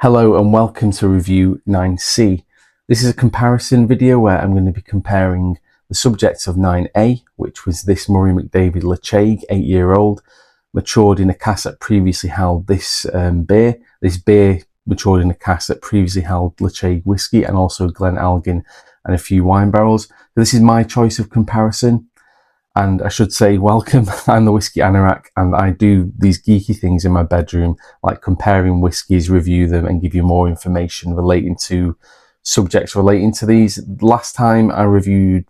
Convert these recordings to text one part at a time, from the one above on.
Hello and welcome to review 9C. This is a comparison video where I'm going to be comparing the subjects of 9A, which was this Murray McDavid Ledaig, 8-year-old, matured in a cask that previously held this beer. This beer matured in a cask that previously held Ledaig whiskey and also Glen Elgin and a few wine barrels. So this is my choice of comparison. And I should say, welcome, I'm the Whiskey Anorak, and I do these geeky things in my bedroom, like comparing whiskies, review them, and give you more information relating to subjects relating to these. Last time I reviewed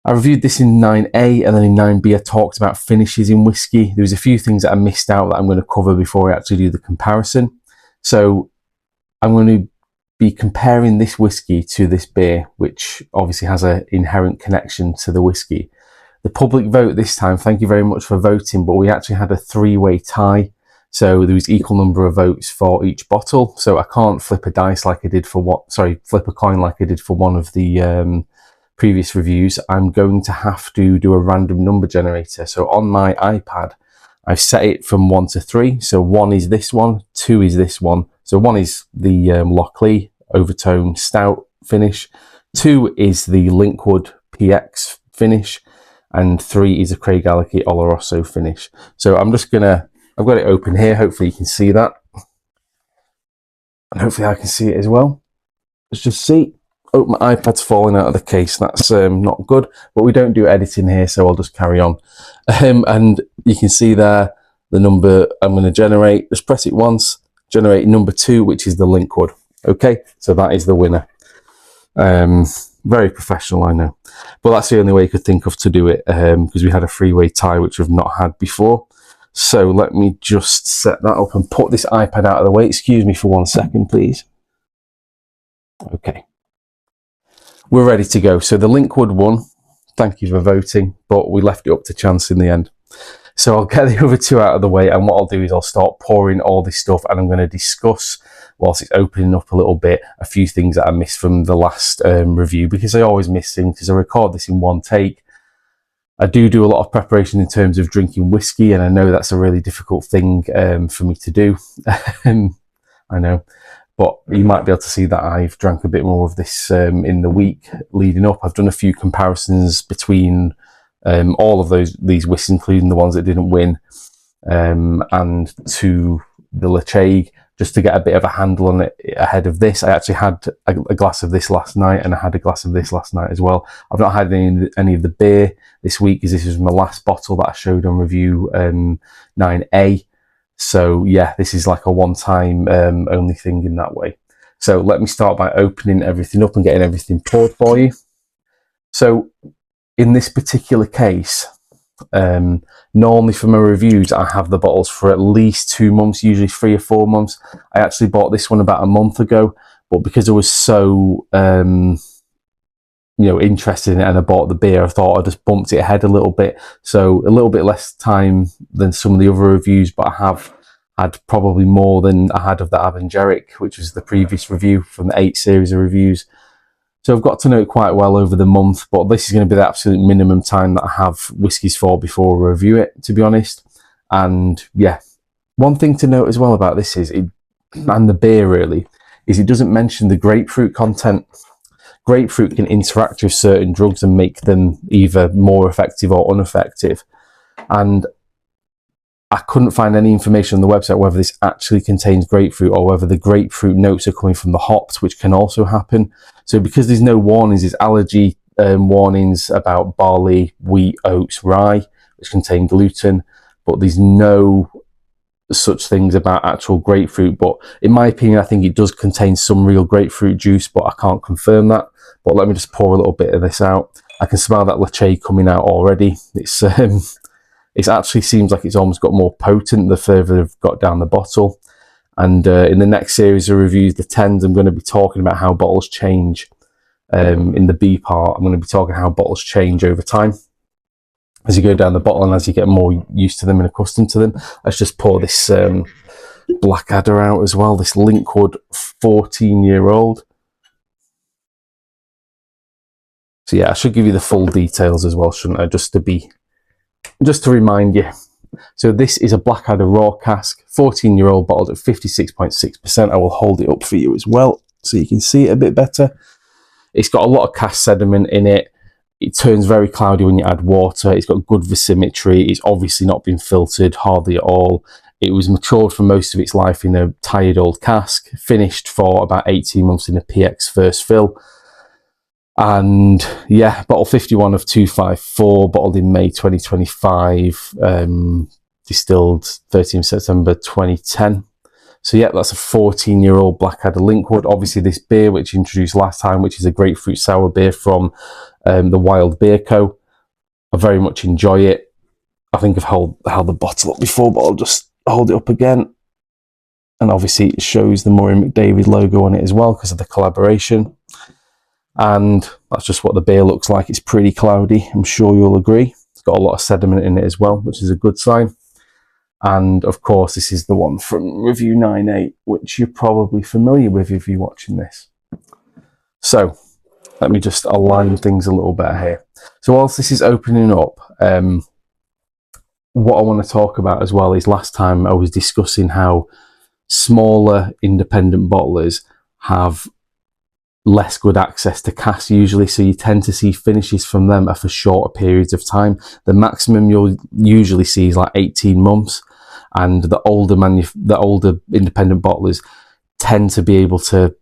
this in 9A, and then in 9B I talked about finishes in whiskey. There was a few things that I missed out that I'm going to cover before I actually do the comparison. So I'm going to be comparing this whiskey to this beer, which obviously has an inherent connection to the whiskey. The public vote this time, thank you very much for voting, but we actually had a three-way tie. So there was equal number of votes for each bottle. So I can't flip a coin like I did for one of the previous reviews. I'm going to have to do a random number generator. So on my iPad, I've set it from 1 to 3. So 1 is this one, 2 is this one. So 1 is the Lockley Overtone Stout finish. 2 is the Linkwood PX finish. And 3 is a Craigellachie Oloroso finish. So I've got it open here. Hopefully you can see that. And hopefully I can see it as well. Let's just see. Oh, my iPad's falling out of the case. That's not good. But we don't do editing here, so I'll just carry on. And you can see there the number I'm going to generate. Just press it once. Generate number 2, which is the Linkwood. Okay, so that is the winner. Very professional, I know. But that's the only way you could think of to do it, because we had a three-way tie, which we've not had before. So let me just set that up and put this iPad out of the way. Excuse me for 1 second, please. Okay. We're ready to go. So the Linkwood won. Thank you for voting, but we left it up to chance in the end. So I'll get the other two out of the way, and what I'll do is I'll start pouring all this stuff, and I'm going to discuss, whilst it's opening up a little bit, a few things that I missed from the last review, because I always miss things, because I record this in one take. I do a lot of preparation in terms of drinking whiskey, and I know that's a really difficult thing for me to do. I know, but you might be able to see that I've drank a bit more of this in the week leading up. I've done a few comparisons between all of these whiskeys, including the ones that didn't win, and to the Ledaig, just to get a bit of a handle on it ahead of this. I actually had a glass of this last night, and I had a glass of this last night as well. I've not had any of the beer this week, because this was my last bottle that I showed on review 9A. So yeah, this is like a one-time only thing in that way. So let me start by opening everything up and getting everything poured for you. So in this particular case, normally for my reviews I have the bottles for at least 2 months, usually 3 or 4 months. I actually bought this one about a month ago, but because I was so interested in it and I bought the beer, I thought I just bumped it ahead a little bit, so a little bit less time than some of the other reviews, but I have had probably more than I had of the Avengeric, which was the previous review from the 8 series of reviews. So I've got to know it quite well over the month, but this is going to be the absolute minimum time that I have whiskies for before I review it, to be honest. And yeah, one thing to note as well about this is, and the beer really, is it doesn't mention the grapefruit content. Grapefruit can interact with certain drugs and make them either more effective or ineffective. And I couldn't find any information on the website whether this actually contains grapefruit or whether the grapefruit notes are coming from the hops, which can also happen. So because there's no warnings, there's allergy warnings about barley, wheat, oats, rye, which contain gluten, but there's no such things about actual grapefruit. But in my opinion, I think it does contain some real grapefruit juice, but I can't confirm that. But let me just pour a little bit of this out. I can smell that Ledaig coming out already. It actually seems like it's almost got more potent the further I've got down the bottle. And in the next series of reviews, the 10s, I'm going to be talking about how bottles change. In the B part, I'm going to be talking how bottles change over time as you go down the bottle and as you get more used to them and accustomed to them. Let's just pour this Blackadder out as well, this Linkwood 14-year-old. So yeah, I should give you the full details as well, shouldn't I? Just to remind you So this is a Blackadder raw cask, 14-year-old, bottled at 56.6%. I will hold it up for you as well so you can see it a bit better. It's got a lot of cask sediment in it. It turns very cloudy when you add water. It's got good viscosity. It's obviously not been filtered hardly at all. It was matured for most of its life in a tired old cask, finished for about 18 months in a PX first fill. And yeah, bottle 51 of 254, bottled in May 2025, distilled 13th September 2010. So yeah, that's a 14-year-old Blackadder Linkwood. Obviously this beer, which introduced last time, which is a grapefruit sour beer from the Wild Beer Co. I very much enjoy it. I think I've held the bottle up before, but I'll just hold it up again. And obviously it shows the Murray McDavid logo on it as well because of the collaboration. And that's just what the beer looks like. It's pretty cloudy, I'm sure you'll agree. It's got a lot of sediment in it as well, which is a good sign. And of course, this is the one from Review 9.8, which you're probably familiar with if you're watching this. So let me just align things a little better here. So whilst this is opening up, what I want to talk about as well is last time I was discussing how smaller independent bottlers have less good access to casks usually, so you tend to see finishes from them are for shorter periods of time. The maximum you'll usually see is like 18 months, and the older independent bottlers tend to be able to,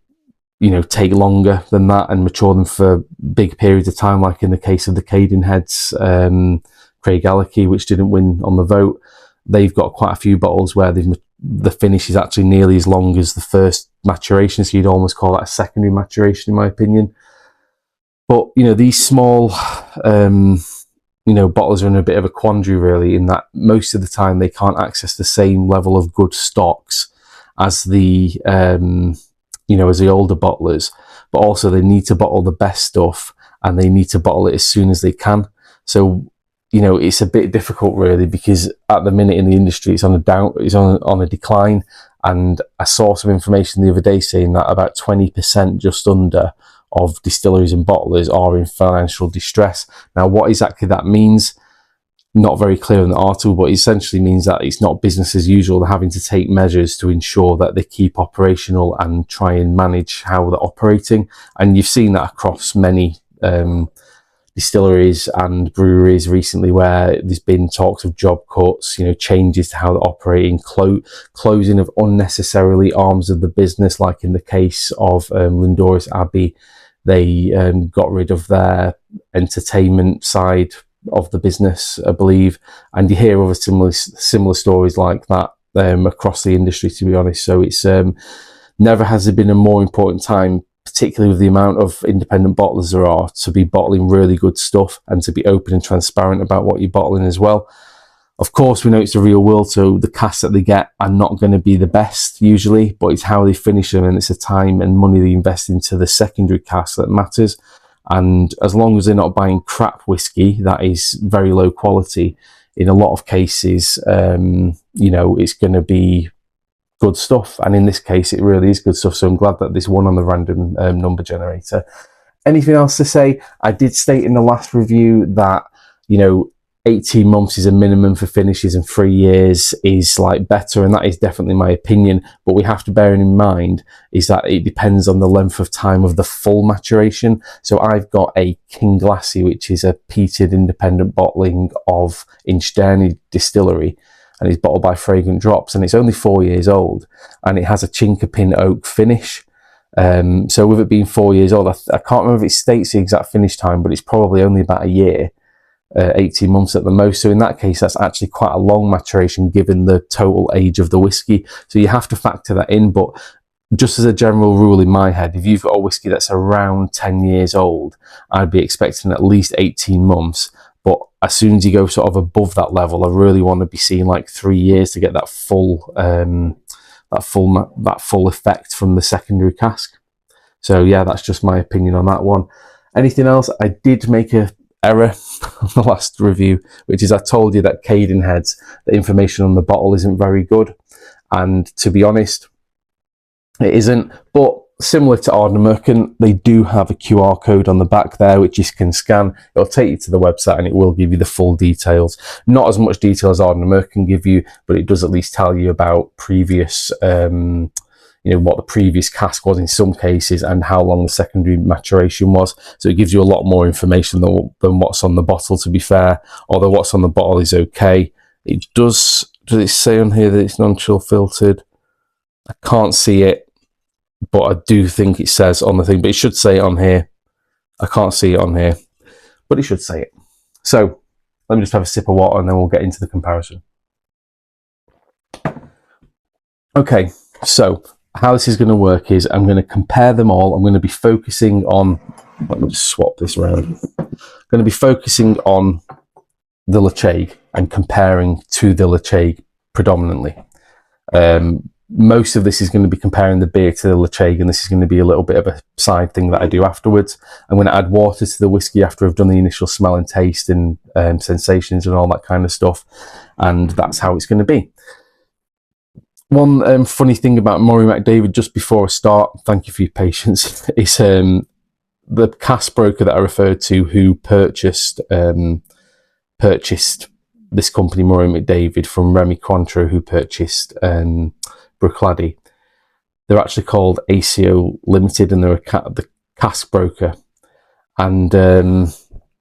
you know, take longer than that and mature them for big periods of time, like in the case of the Cadenheads, Craig Alecky, which didn't win on the vote. They've got quite a few bottles where the finish is actually nearly as long as the first maturation, so you'd almost call that a secondary maturation in my opinion. But you know, these small you know, bottlers are in a bit of a quandary really, in that most of the time they can't access the same level of good stocks as the you know, as the older bottlers, but also they need to bottle the best stuff and they need to bottle it as soon as they can. So you know, it's a bit difficult really, because at the minute in the industry it's on a decline. And I saw some information the other day saying that about 20%, just under, of distilleries and bottlers are in financial distress. Now, what exactly that means, not very clear in the article, but it essentially means that it's not business as usual. They're having to take measures to ensure that they keep operational and try and manage how they're operating. And you've seen that across many distilleries and breweries recently, where there's been talks of job cuts, you know, changes to how they're operating, closing of unnecessarily arms of the business, like in the case of Lindores Abbey. They got rid of their entertainment side of the business, I believe, and you hear other similar stories like that across the industry, to be honest. So it's never has there been a more important time, particularly with the amount of independent bottlers there are, to be bottling really good stuff and to be open and transparent about what you're bottling as well. Of course, we know it's the real world, so the casks that they get are not going to be the best usually, but it's how they finish them, and it's the time and money they invest into the secondary casks that matters. And as long as they're not buying crap whiskey that is very low quality, in a lot of cases, you know, it's going to be good stuff. And in this case, it really is good stuff. So I'm glad that this won on the random number generator. Anything else to say? I did state in the last review that, you know, 18 months is a minimum for finishes and 3 years is like better, and that is definitely my opinion. But we have to bear in mind is that it depends on the length of time of the full maturation. So I've got a King Glassy, which is a peated independent bottling of Inchderny Distillery, and it's bottled by Fragrant Drops, and it's only 4 years old, and it has a Chinkapin oak finish. So with it being 4 years old, I can't remember if it states the exact finish time, but it's probably only about a year, 18 months at the most. So in that case, that's actually quite a long maturation given the total age of the whiskey. So you have to factor that in. But just as a general rule in my head, if you've got a whiskey that's around 10 years old, I'd be expecting at least 18 months. But as soon as you go sort of above that level, I really want to be seeing like 3 years to get that full effect from the secondary cask. So yeah, that's just my opinion on that one. Anything else? I did make a error on the last review, which is I told you that Cadenheads, the information on the bottle isn't very good, and to be honest, it isn't. But similar to Anorak, and they do have a QR code on the back there which you can scan. It'll take you to the website and it will give you the full details. Not as much detail as Anorak can give you, but it does at least tell you about previous what the previous cask was in some cases and how long the secondary maturation was. So it gives you a lot more information than what's on the bottle, to be fair, although what's on the bottle is okay. It does it say on here that it's non-chill filtered? I can't see it, but I do think it says on the thing, but it should say it on here. I can't see it on here, but it should say it. So let me just have a sip of water and then we'll get into the comparison. Okay, so how this is going to work is I'm going to compare them all. I'm going to be focusing on, let me just swap this around. I'm going to be focusing on the Ledaig and comparing to the Ledaig predominantly. Most of this is going to be comparing the beer to the Ledaig, and this is going to be a little bit of a side thing that I do afterwards. I'm going to add water to the whiskey after I've done the initial smell and taste and sensations and all that kind of stuff, and that's how it's going to be. One funny thing about Murray McDavid, just before I start, thank you for your patience, is the cask broker that I referred to who purchased this company, Murray McDavid, from Remy Cointreau, who purchased Blackadder. They're actually called ACO Limited, and they're the cask broker. And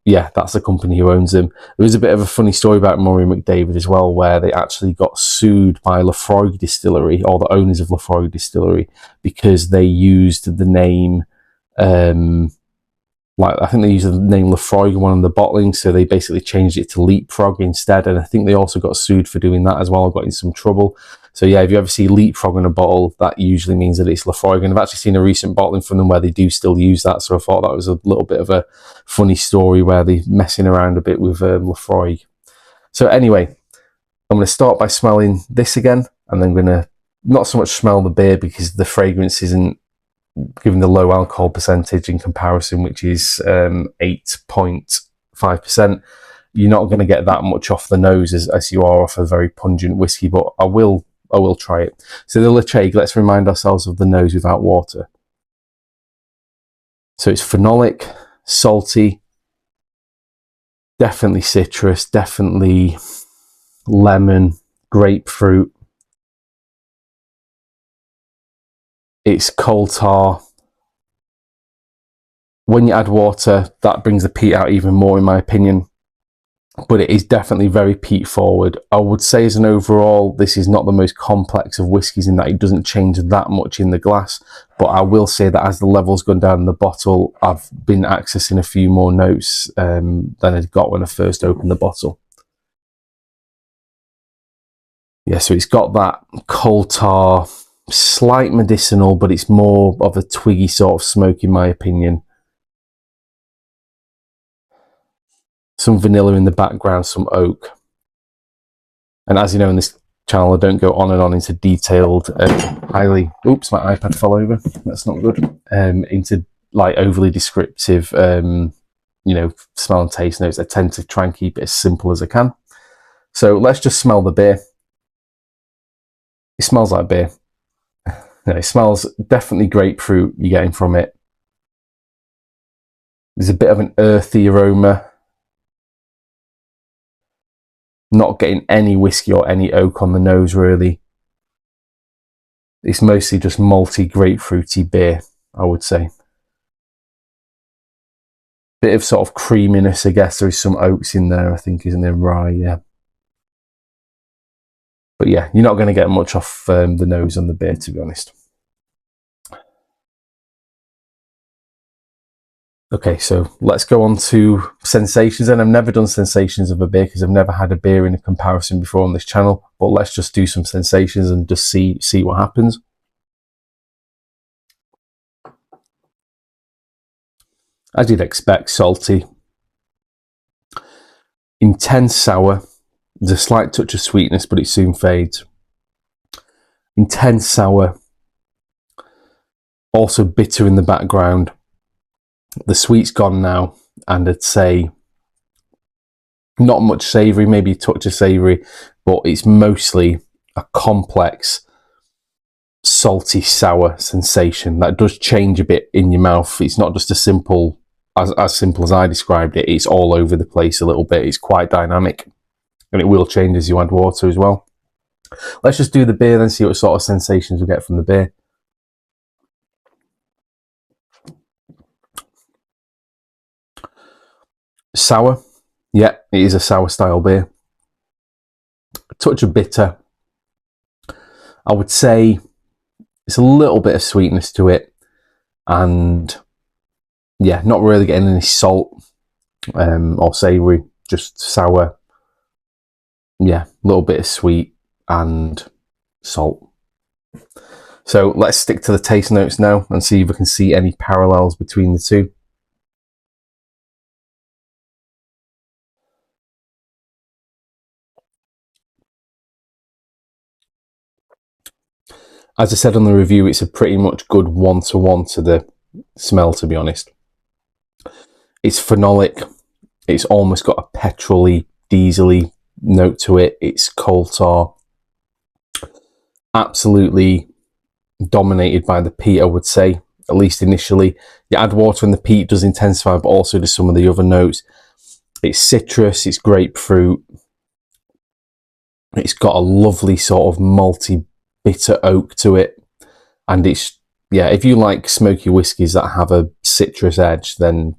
yeah, that's the company who owns them. There was a bit of a funny story about Murray McDavid as well, where they actually got sued by Laphroaig Distillery, or the owners of Laphroaig Distillery, because they used the name, I think they used the name Laphroaig in one of the bottlings, so they basically changed it to Leapfrog instead, and I think they also got sued for doing that as well, got in some trouble. So yeah, if you ever see Leapfrog in a bottle, that usually means that it's Laphroaig, and I've actually seen a recent bottling from them where they do still use that, so I thought that was a little bit of a funny story where they're messing around a bit with Laphroaig. So anyway, I'm going to start by smelling this again, and then I'm going to not so much smell the beer because the fragrance isn't, given the low alcohol percentage in comparison, which is 8.5%, you're not going to get that much off the nose as you are off a very pungent whiskey, but I will try it. So the Ledaig, let's remind ourselves of the nose without water. So it's phenolic, salty, definitely citrus, definitely lemon, grapefruit. It's coal tar. When you add water, that brings the peat out even more, in my opinion. But it is definitely very peat forward. I would say as an overall, this is not the most complex of whiskies in that it doesn't change that much in the glass. But I will say that as the level's gone down in the bottle, I've been accessing a few more notes than I got when I first opened the bottle. Yeah, so it's got that coal tar, slight medicinal, but it's more of a twiggy sort of smoke in my opinion. Some vanilla in the background, some oak. And as you know in this channel, I don't go on and on into detailed, highly, oops, my iPad fell over, that's not good, into like overly descriptive, smell and taste notes. I tend to try and keep it as simple as I can. So let's just smell the beer. It smells like beer. It smells definitely grapefruit you're getting from it. There's a bit of an earthy aroma. Not getting any whiskey or any oak on the nose, really. It's mostly just malty, grapefruity beer, I would say. Bit of sort of creaminess, I guess. There is some oats in there, I think, isn't there? Rye, yeah. But yeah, you're not going to get much off the nose on the beer, to be honest. Okay, so let's go on to sensations. And I've never done sensations of a beer because I've never had a beer in a comparison before on this channel. But let's just do some sensations and just see what happens. As you'd expect, salty. Intense sour. There's a slight touch of sweetness, but it soon fades. Intense sour. Also bitter in the background. The sweet's gone now, and I'd say not much savoury, maybe a touch of savoury, but it's mostly a complex salty sour sensation that does change a bit in your mouth. It's not just a simple, as simple as I described it. It's all over the place a little bit. It's quite dynamic, and it will change as you add water as well. Let's just do the beer then, see what sort of sensations we get from the beer. Sour. Yeah, it is a sour style beer. A touch of bitter. I would say it's a little bit of sweetness to it, and yeah, not really getting any salt or savoury, just sour. Yeah, a little bit of sweet and salt. So let's stick to the taste notes now and see if we can see any parallels between the two. As I said on the review, it's a pretty much good one-to-one to the smell, to be honest. It's phenolic. It's almost got a petrol-y, diesel-y note to it. It's coal tar. Absolutely dominated by the peat, I would say, at least initially. You add water and the peat does intensify, but also does some of the other notes. It's citrus, it's grapefruit. It's got a lovely sort of malty, bitter oak to it. And it's, yeah, if you like smoky whiskies that have a citrus edge, then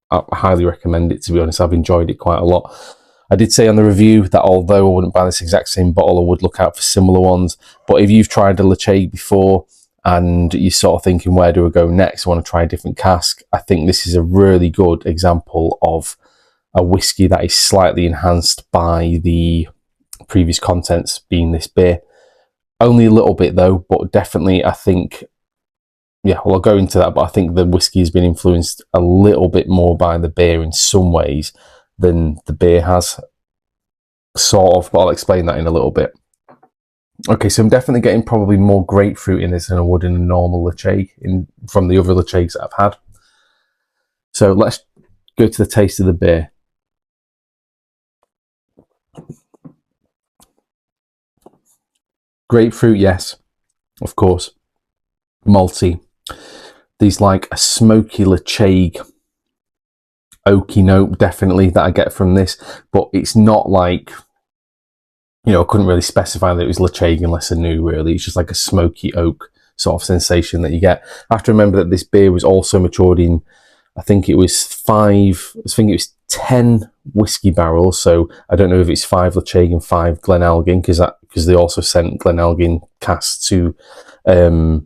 I highly recommend it, to be honest. I've enjoyed it quite a lot. I did say on the review that although I wouldn't buy this exact same bottle, I would look out for similar ones. But if you've tried a Ledaig before and you're sort of thinking, where do I go next? I want to try a different cask. I think this is a really good example of a whiskey that is slightly enhanced by the previous contents, being this beer. Only a little bit though, but definitely I think, yeah, well, I'll go into that, but I think the whiskey has been influenced a little bit more by the beer in some ways than the beer has, sort of, but I'll explain that in a little bit. Okay, so I'm definitely getting probably more grapefruit in this than I would in a normal Ledaig, from the other Ledaigs that I've had. So let's go to the taste of the beer. Grapefruit, yes, of course. Malty. These like a smoky Ledaig oaky note, definitely, that I get from this, but it's not like, you know, I couldn't really specify that it was Ledaig unless I knew, really. It's just like a smoky oak sort of sensation that you get. I have to remember that this beer was also matured in, I think it was 10 whiskey barrels, so I don't know if it's 5 Ledaig and 5 Glenalgin, because they also sent Glenalgin casks to the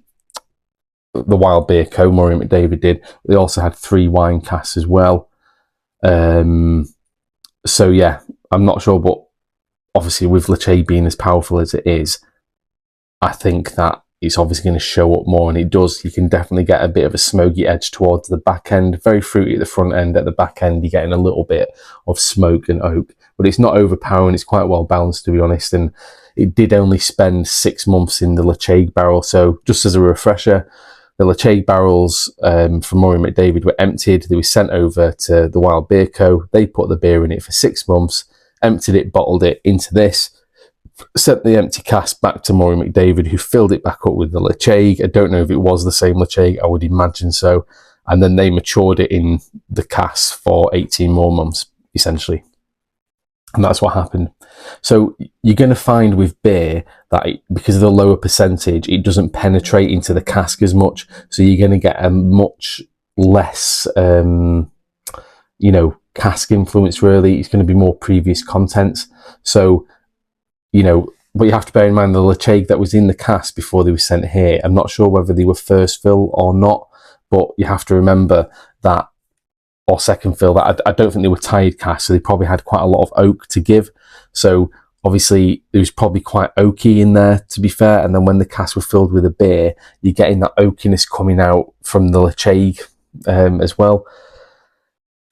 Wild Beer Co. Murray McDavid did. They also had 3 wine casks as well. So yeah, I'm not sure, but obviously with Ledaig being as powerful as it is, I think that it's obviously going to show up more, and it does. You can definitely get a bit of a smoky edge towards the back end, very fruity at the front end. At the back end, you're getting a little bit of smoke and oak, but it's not overpowering. It's quite well balanced, to be honest, and it did only spend 6 months in the Ledaig barrel. So just as a refresher, the Ledaig barrels from Murray McDavid were emptied. They were sent over to the Wild Beer Co. They put the beer in it for 6 months, emptied it, bottled it into this, sent the empty cask back to Murray McDavid, who filled it back up with the Ledaig. I don't know if it was the same Ledaig, I would imagine so. And then they matured it in the cask for 18 more months, essentially. And that's what happened. So you're going to find with beer that because of the lower percentage, it doesn't penetrate into the cask as much. So you're going to get a much less, cask influence, really. It's going to be more previous contents. So, but you have to bear in mind the Ledaig that was in the cask before they were sent here. I'm not sure whether they were first fill or not, but you have to remember that, or second fill, that I don't think they were tired casks, so they probably had quite a lot of oak to give. So obviously it was probably quite oaky in there, to be fair. And then when the casks were filled with a beer, you're getting that oakiness coming out from the Ledaig as well.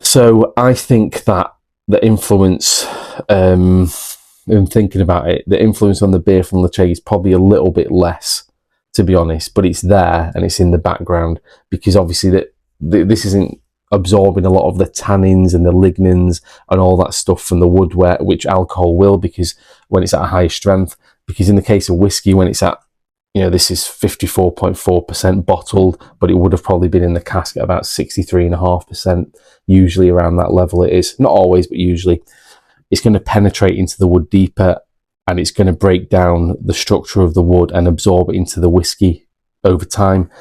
So I think that the influence, in thinking about it, the influence on the beer from Ledaig is probably a little bit less, to be honest, but it's there and it's in the background, because obviously this isn't absorbing a lot of the tannins and the lignins and all that stuff from the wood, which alcohol will, because when it's at a higher strength. Because in the case of whiskey, when it's at you know, this is 54.4% bottled, but it would have probably been in the cask at about 63.5%. Usually around that level it is. Not always, but usually. It's going to penetrate into the wood deeper, and it's going to break down the structure of the wood and absorb it into the whiskey over time.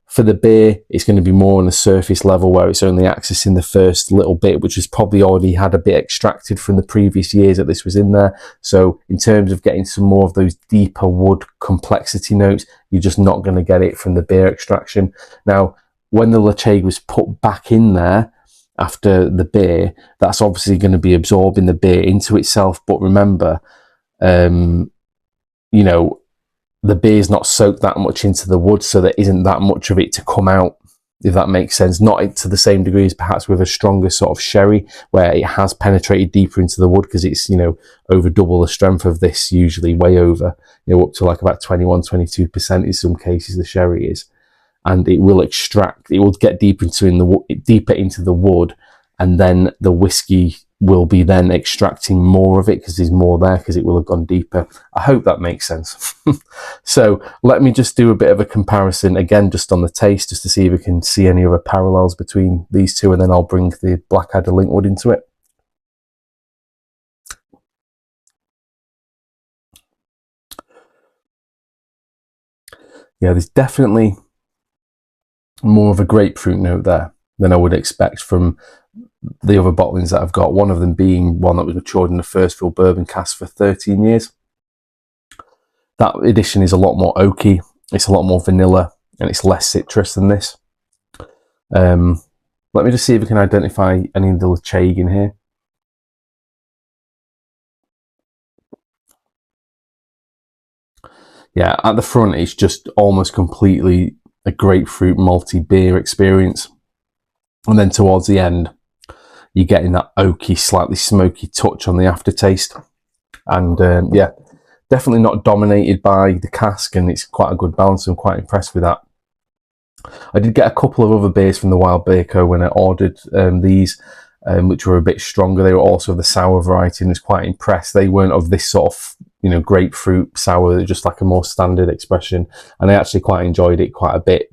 For the beer, it's going to be more on the surface level where it's only accessing the first little bit, which has probably already had a bit extracted from the previous years that this was in there. So in terms of getting some more of those deeper wood complexity notes, you're just not going to get it from the beer extraction. Now, when the Ledaig was put back in there after the beer, that's obviously going to be absorbing the beer into itself. But remember, you know, the beer's not soaked that much into the wood, so there isn't that much of it to come out, if that makes sense. Not to the same degree as perhaps with a stronger sort of sherry, where it has penetrated deeper into the wood, because it's, you know, over double the strength of this, usually way over, you know, up to like about 21-22% in some cases the sherry is. And it will extract, it will get deeper into the wood, and then the whiskey will be then extracting more of it because there's more there, because it will have gone deeper. I hope that makes sense. So let me just do a bit of a comparison again, just on the taste, just to see if we can see any other parallels between these two, and then I'll bring the Blackadder Linkwood into it. Yeah, there's definitely more of a grapefruit note there than I would expect from the other bottlings that I've got, one of them being one that was matured in the first fill bourbon cask for 13 years. That edition is a lot more oaky, it's a lot more vanilla, and it's less citrus than this. Let me just see if we can identify any of the Ledaig in here. Yeah, at the front it's just almost completely a grapefruit malty beer experience, and then towards the end you're getting that oaky, slightly smoky touch on the aftertaste. And yeah, definitely not dominated by the cask, and it's quite a good balance. I'm quite impressed with that. I did get a couple of other beers from the Wild Beer Co when I ordered these, which were a bit stronger. They were also the sour variety, and I was quite impressed. They weren't of this sort of, you know, grapefruit sour. They're just like a more standard expression, and I actually quite enjoyed it quite a bit.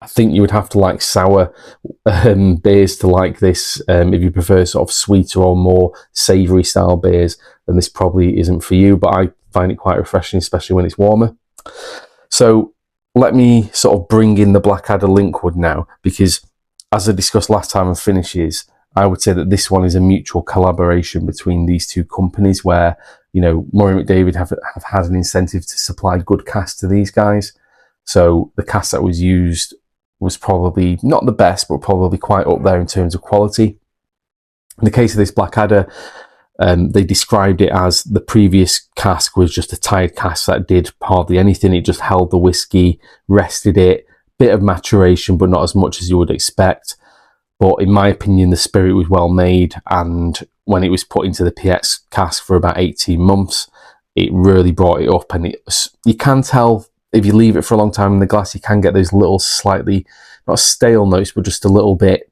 I think you would have to like sour beers to like this. If you prefer sort of sweeter or more savoury style beers, then this probably isn't for you, but I find it quite refreshing, especially when it's warmer. So let me sort of bring in the Blackadder Linkwood now, because as I discussed last time on finishes, I would say that this one is a mutual collaboration between these two companies, where, you know, Murray McDavid have had an incentive to supply good casks to these guys. So the cask that was used was probably not the best, but probably quite up there in terms of quality. In the case of this Blackadder, they described it as the previous cask was just a tired cask that did hardly anything. It just held the whiskey, rested it, bit of maturation, but not as much as you would expect. But in my opinion, the spirit was well made, and when it was put into the PX cask for about 18 months, it really brought it up. And you can tell, if you leave it for a long time in the glass, you can get those little slightly, not stale notes, but just a little bit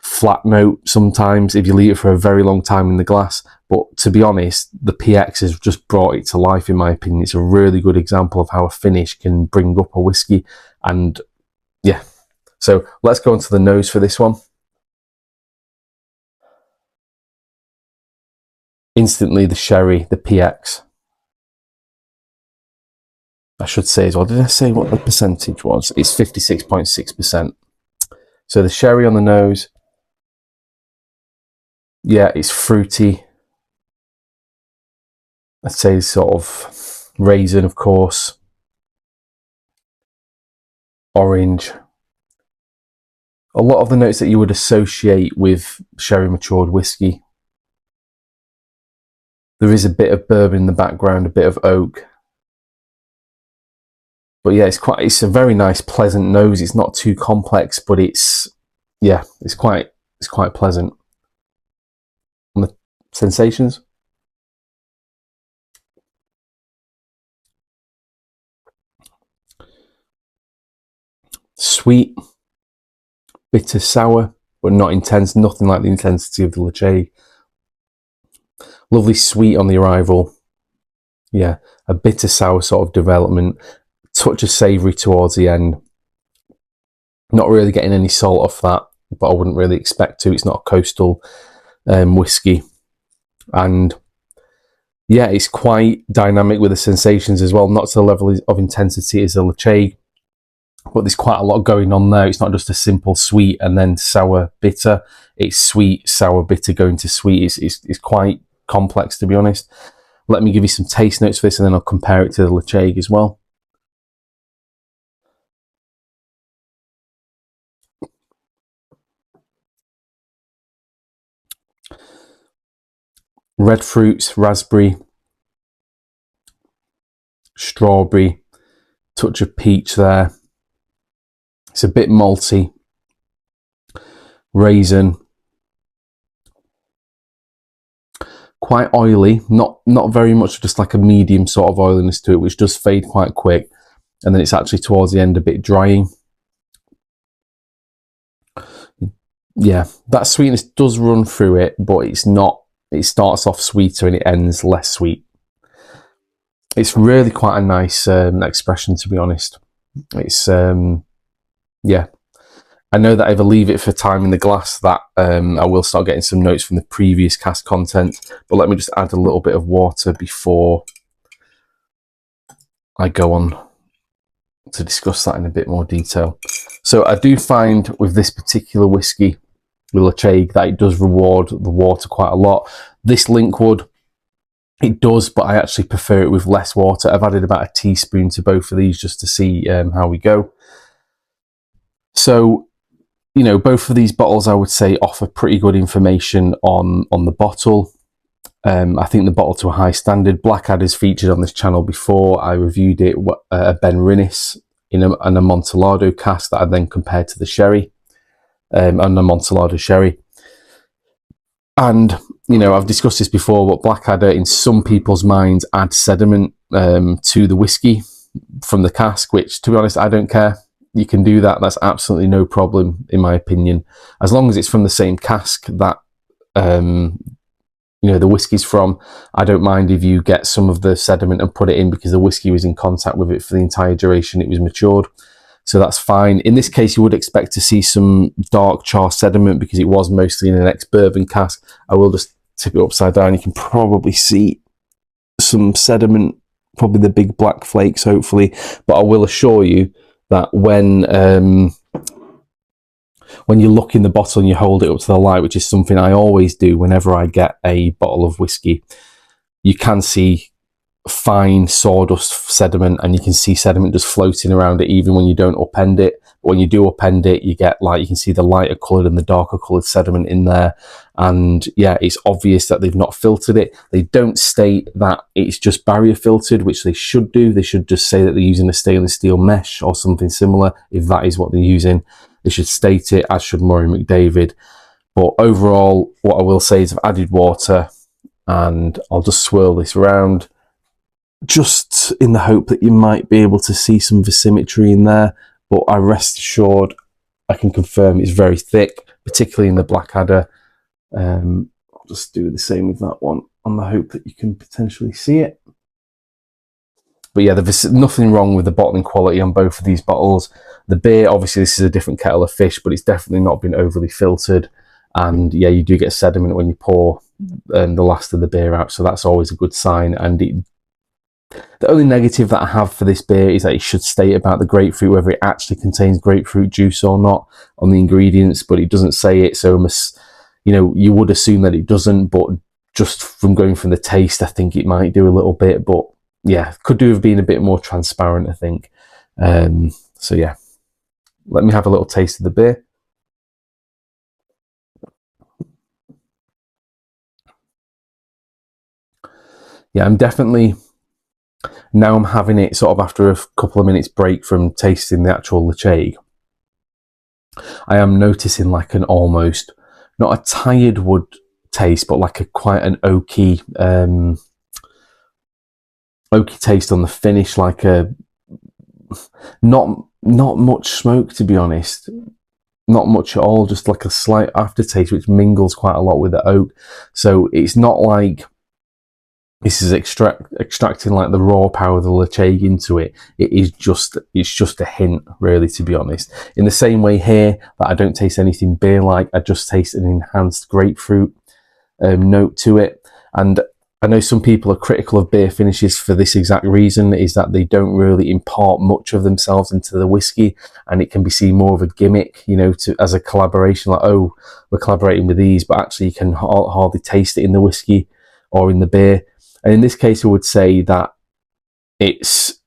flat note sometimes if you leave it for a very long time in the glass. But to be honest, the PX has just brought it to life, in my opinion. It's a really good example of how a finish can bring up a whiskey. And yeah, so let's go on to the nose for this one. Instantly the sherry, the PX. I should say as well, did I say what the percentage was? It's 56.6%. So the sherry on the nose, yeah, it's fruity. I'd say sort of raisin, of course, orange. A lot of the notes that you would associate with sherry matured whiskey. There is a bit of bourbon in the background, a bit of oak. But yeah, it's a very nice, pleasant nose. It's not too complex, but it's quite pleasant. And the sensations? Sweet, bitter, sour, but not intense. Nothing like the intensity of the Ledaig. Lovely sweet on the arrival. yeah, a bitter sour sort of development, touch of savoury towards the end. Not really getting any salt off that, but I wouldn't really expect to. It's not a coastal whiskey. And yeah, it's quite dynamic with the sensations as well, not to the level of intensity as a Ledaig, but there's quite a lot going on there. It's not just a simple sweet and then sour bitter. It's sweet, sour, bitter going to sweet. It's quite complex, to be honest. Let me give you some taste notes for this, and then I'll compare it to the Ledaig as well. Red fruits, raspberry, strawberry, touch of peach there. It's a bit malty. Raisin. Quite oily, not very much, just like a medium sort of oiliness to it, which does fade quite quick. And then it's actually towards the end a bit drying. Yeah, that sweetness does run through it, but it's not, it starts off sweeter and it ends less sweet. It's really quite a nice expression, to be honest. It's, yeah. I know that if I leave it for time in the glass, that I will start getting some notes from the previous cask content, but let me just add a little bit of water before I go on to discuss that in a bit more detail. So I do find with this particular whiskey, with Ledaig, that it does reward the water quite a lot. This Linkwood, it does, but I actually prefer it with less water. I've added about a teaspoon to both of these just to see how we go. So, you know, both of these bottles, I would say, offer pretty good information on the bottle. I think the bottle to a high standard. Blackadder's featured on this channel before. I reviewed it at Ben Rinnis in a Amontillado cask that I then compared to the sherry, an Amontillado sherry. And, you know, I've discussed this before, but Blackadder, in some people's minds, adds sediment to the whiskey from the cask, which, to be honest, I don't care. You can do that. That's absolutely no problem, in my opinion. As long as it's from the same cask that, you know, the whiskey's from, I don't mind if you get some of the sediment and put it in, because the whiskey was in contact with it for the entire duration it was matured. So that's fine. In this case, you would expect to see some dark char sediment because it was mostly in an ex-bourbon cask. I will just tip it upside down. You can probably see some sediment, probably the big black flakes, hopefully. But I will assure you that when you look in the bottle and you hold it up to the light, which is something I always do whenever I get a bottle of whiskey, you can see fine sawdust sediment, and you can see sediment just floating around it even when you don't upend it. But when you do upend it, you get, like, you can see the lighter coloured and the darker coloured sediment in there. And yeah, it's obvious that they've not filtered it. They don't state that it's just barrier filtered, which they should do. They should just say that they're using a stainless steel mesh or something similar, if that is what they're using. They should state it, as should Murray McDavid. But overall, what I will say is I've added water, and I'll just swirl this around, just in the hope that you might be able to see some versimetry in there. But I rest assured, I can confirm it's very thick, particularly in the Blackadder. I'll just do the same with that one, on the hope that you can potentially see it. But yeah, there's nothing wrong with the bottling quality on both of these bottles. The beer, obviously, this is a different kettle of fish, but it's definitely not been overly filtered. And yeah, you do get sediment when you pour the last of the beer out, so that's always a good sign. And the only negative that I have for this beer is that it should state about the grapefruit, whether it actually contains grapefruit juice or not on the ingredients, but it doesn't say it. So, you know, you would assume that it doesn't, but just from going from the taste, I think it might do a little bit. But yeah, could do have been a bit more transparent, I think. So yeah, let me have a little taste of the beer. Yeah, I'm definitely, now I'm having it sort of after a couple of minutes break from tasting the actual Ledaig, I am noticing like an almost, not a tired wood taste, but like a quite an oaky taste on the finish, like a not much smoke, to be honest, not much at all, just like a slight aftertaste which mingles quite a lot with the oak. So it's not like this is extracting like the raw power of the Ledaig into it. It's just a hint, really, to be honest. In the same way here, that I don't taste anything beer-like, I just taste an enhanced grapefruit note to it. And I know some people are critical of beer finishes for this exact reason, is that they don't really impart much of themselves into the whiskey, and it can be seen more of a gimmick, you know, as a collaboration, like, oh, we're collaborating with these, but actually you can hardly taste it in the whiskey or in the beer. And in this case, I would say that it's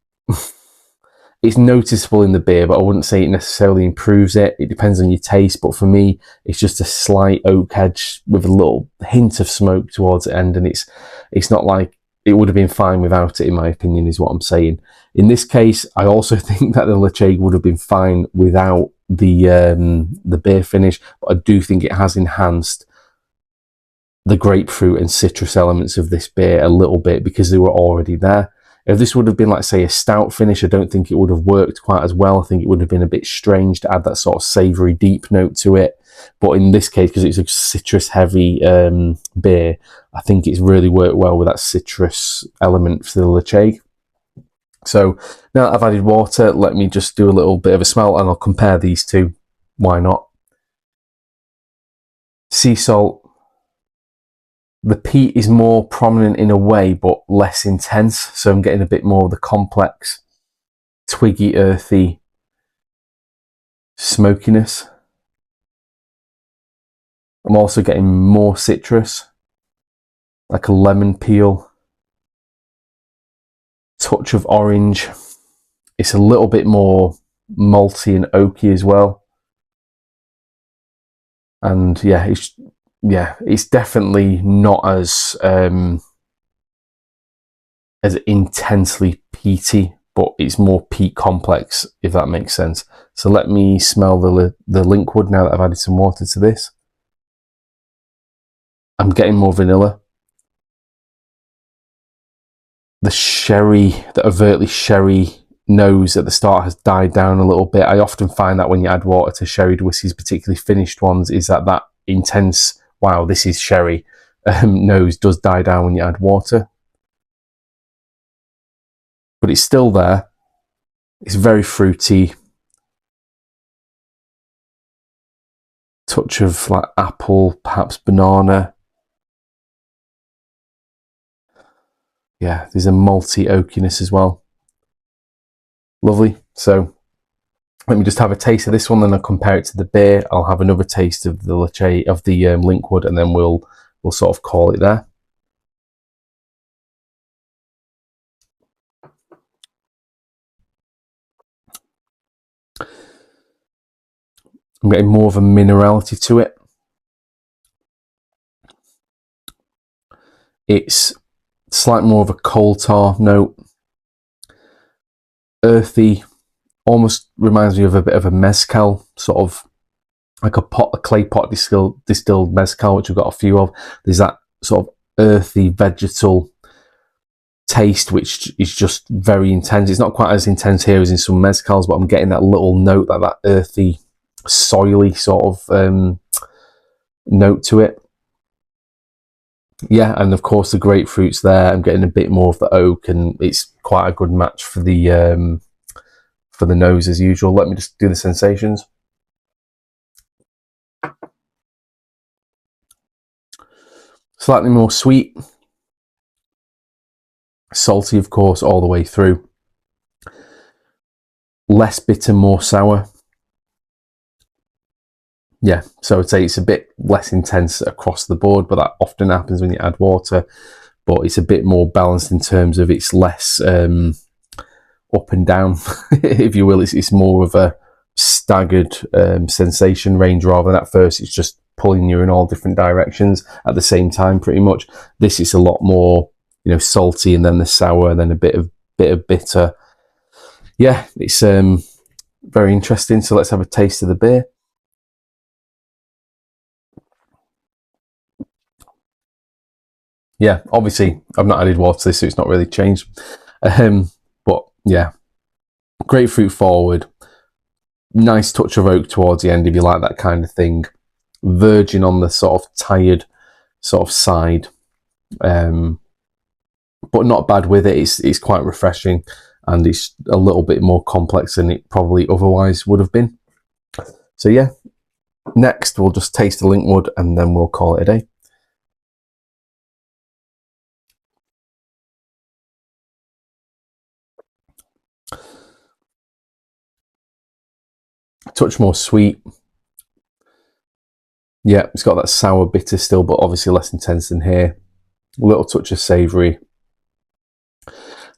noticeable in the beer, but I wouldn't say it necessarily improves it. It depends on your taste, but for me, it's just a slight oak edge with a little hint of smoke towards the end, and it's not like it would have been fine without it, in my opinion, is what I'm saying. In this case, I also think that the Ledaig would have been fine without the beer finish, but I do think it has enhanced the grapefruit and citrus elements of this beer a little bit because they were already there. If this would have been, like, say, a stout finish, I don't think it would have worked quite as well. I think it would have been a bit strange to add that sort of savoury, deep note to it. But in this case, because it's a citrus-heavy beer, I think it's really worked well with that citrus element for the Ledaig. So now that I've added water, let me just do a little bit of a smell, and I'll compare these two. Why not? Sea salt. The peat is more prominent in a way, but less intense. So I'm getting a bit more of the complex, twiggy, earthy smokiness. I'm also getting more citrus, like a lemon peel, touch of orange. It's a little bit more malty and oaky as well. And yeah, it's definitely not as intensely peaty, but it's more peat complex, if that makes sense. So let me smell the Linkwood now that I've added some water to this. I'm getting more vanilla. The sherry, the overtly sherry nose at the start has died down a little bit. I often find that when you add water to sherried whiskies, particularly finished ones, is that intense, wow, this is sherry, nose does die down when you add water. But it's still there. It's very fruity. Touch of like apple, perhaps banana. Yeah, there's a malty oakiness as well. Lovely. So let me just have a taste of this one, then I'll compare it to the beer. I'll have another taste of the Ledaig, of the Linkwood, and then we'll sort of call it there. I'm getting more of a minerality to it. It's slightly more of a coal tar note. Earthy, almost reminds me of a bit of a mezcal, sort of like a clay pot distilled mezcal, which we've got a few of. There's that sort of earthy vegetal taste, which is just very intense. It's not quite as intense here as in some mezcals, but I'm getting that little note, that earthy, soily sort of note to it. Yeah, and of course the grapefruit's there. I'm getting a bit more of the oak, and it's quite a good match for the nose as usual. Let me just do the sensations. Slightly more sweet, salty, of course, all the way through. Less bitter, more sour. Yeah, so I'd say it's a bit less intense across the board, but that often happens when you add water. But it's a bit more balanced in terms of it's less up and down, if you will. It's more of a staggered sensation range rather than at first it's just pulling you in all different directions at the same time, pretty much. This is a lot more, you know, salty, and then the sour, and then a bit of bitter. Yeah, it's very interesting. So let's have a taste of the beer. Yeah, obviously I've not added water to this, so it's not really changed. But yeah, grapefruit forward, nice touch of oak towards the end if you like that kind of thing. Virgin on the sort of tired sort of side. but not bad with it. It's quite refreshing, and it's a little bit more complex than it probably otherwise would have been. So yeah, next we'll just taste the Linkwood and then we'll call it a day. A touch more sweet. Yeah, it's got that sour bitter still, but obviously less intense than here. A little touch of savoury.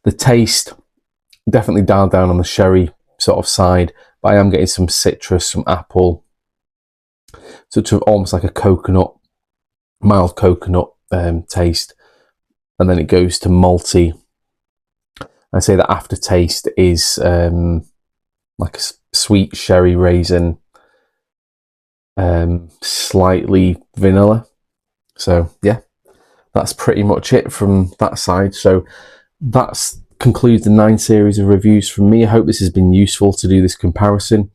The taste, definitely dialed down on the sherry sort of side, but I am getting some citrus, some apple, touch of almost like a coconut, mild coconut taste, and then it goes to malty. I'd say the aftertaste is like a sweet sherry raisin, slightly vanilla. So yeah, that's pretty much it from that side. So that's concludes the 9 series of reviews from me. I hope this has been useful to do this comparison.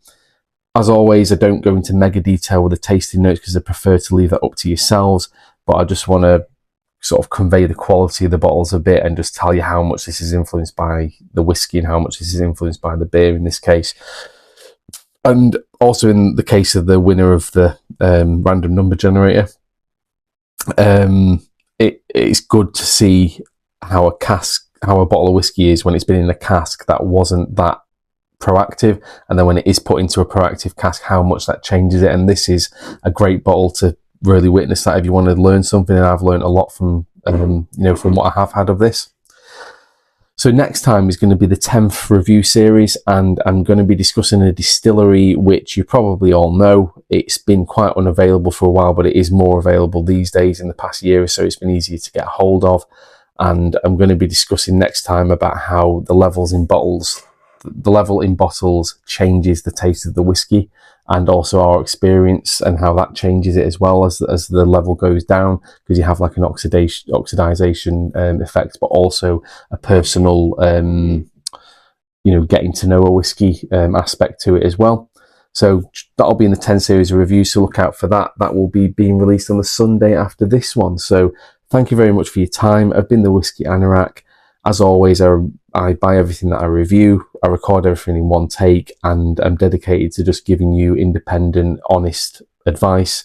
As always, I don't go into mega detail with the tasting notes because I prefer to leave that up to yourselves, but I just want to sort of convey the quality of the bottles a bit and just tell you how much this is influenced by the whiskey and how much this is influenced by the beer in this case. And also in the case of the winner of the random number generator, it's good to see how a bottle of whiskey is when it's been in a cask that wasn't that proactive, and then when it is put into a proactive cask, how much that changes it. And this is a great bottle to really witness that if you want to learn something, and I've learned a lot from from what I have had of this. So next time is going to be the 10th review series, and I'm going to be discussing a distillery which you probably all know. It's been quite unavailable for a while, but it is more available these days. In the past year or so, it's been easier to get hold of, and I'm going to be discussing next time about how the level in bottles changes the taste of the whiskey, and also our experience and how that changes it as well as the level goes down, because you have like an oxidization effect, but also a personal getting to know a whiskey aspect to it as well. So that'll be in the 10 series of reviews, so look out for that. That will be being released on the Sunday after this one. So thank you very much for your time. I've been the Whiskey Anorak. As always, I buy everything that I review, I record everything in one take, and I'm dedicated to just giving you independent, honest advice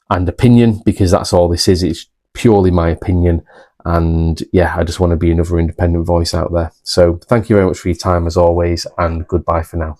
and opinion, because that's all this is. It's purely my opinion, and yeah, I just want to be another independent voice out there. So thank you very much for your time as always, and goodbye for now.